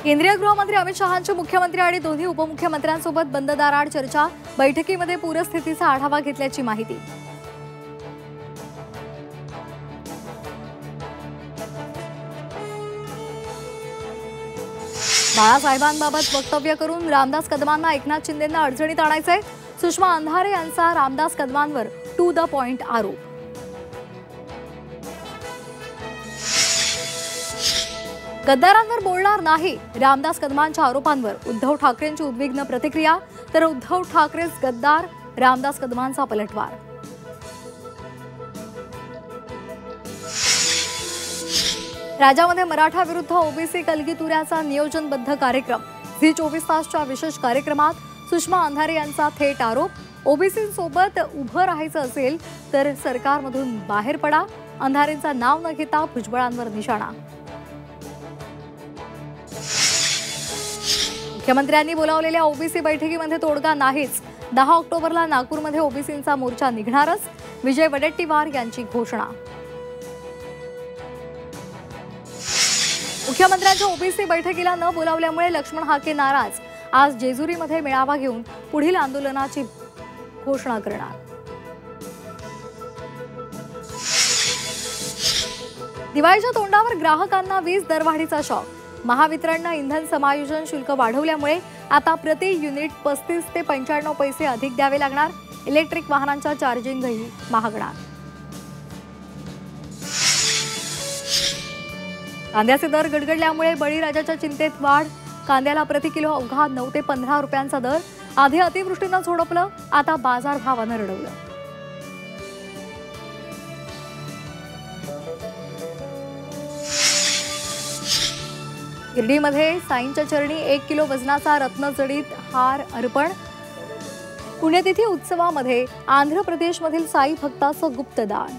केंद्रीय गृहमंत्री अमित शहांची मुख्यमंत्री आणि दोन्ही उपमुख्यमंत्र्यांसोबत बंद दाराआड चर्चा। बैठकीमध्ये पूरस्थितीचा आढावा घेतल्याची माहिती। बाळासाहेबांबाबत वक्तव्य करून रामदास कदमांना एकनाथ शिंदेंना अडचणीत आणायचंय। सुषमा अंधारे यांचा रामदास कदमांवर टू द पॉइंट आरोप। गद्दारांवर बोलणार नाही, रामदास कदमांच्या आरोपांवर उद्धव ठाकरेंची उद्विग्न प्रतिक्रिया। तर उद्धव ठाकरेच गद्दार, रामदास कदमांचा पलटवार। राज्यामध्ये मराठा विरुद्ध ओबीसी कलगीतुऱ्याचा नियोजनबद्ध कार्यक्रम। झी 24 तासच्या विशेष कार्यक्रमात सुषमा अंधारे यांचा थेट आरोप। ओबीसींसोबत उभं राहायचं असेल तर सरकारमधून बाहेर पडा। अंधारेंचं नाव न घेता भुजबळांवर निशाणा। मुख्यमंत्र्यांनी बोलावलेल्या ओबीसी बैठकीमध्ये तोडगा नाहीच। 10 ऑक्टोबरला नागपूरमध्ये ओबीसींचा मोर्चा निघणारच, विजय वडेट्टीवार यांची घोषणा। मुख्यमंत्र्यांच्या ओबीसी बैठकीला न बोलावल्यामुळे लक्ष्मण हाके नाराज। आज जेजुरीमध्ये मेळावा घेऊन पुढील आंदोलनाची घोषणा करणार। दिवाळीच्या तोंडावर ग्राहकांना वीज दरवाढीचा शॉक। महावितरणने इंधन समायोजन शुल्क वाढवल्यामुळे आता प्रति युनिट 35 ते 95 पैसे अधिक द्यावे लागणार। इलेक्ट्रिक वाहनांच्या चार्जिंगही महागणार। कांद्याचे दर गडगडल्यामुळे बळीराजाच्या चिंतेत वाढ। कांद्याला प्रति किलो अवघा 9 ते 15 रुपयांचा दर। आधी अतिवृष्टीनं झोडपलं, आता बाजारभावानं रडवलं। गिरडीमध्ये साईंच्या चरणी 1 किलो वजनाचा रत्नजडित हार अर्पण। पुण्यतिथी उत्सवामध्ये आंध्र प्रदेशमधील साई भक्ताचं गुप्तदान।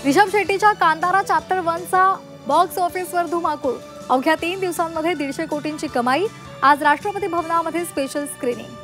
ऋषभ शेट्टीच्या कांतारा चॅप्टर 1चा बॉक्स ऑफिसवर धुमाकूळ। अवघ्या 3 दिवसांमध्ये 150 कोटींची कमाई। आज राष्ट्रपती भवनामध्ये स्पेशल स्क्रीनिंग।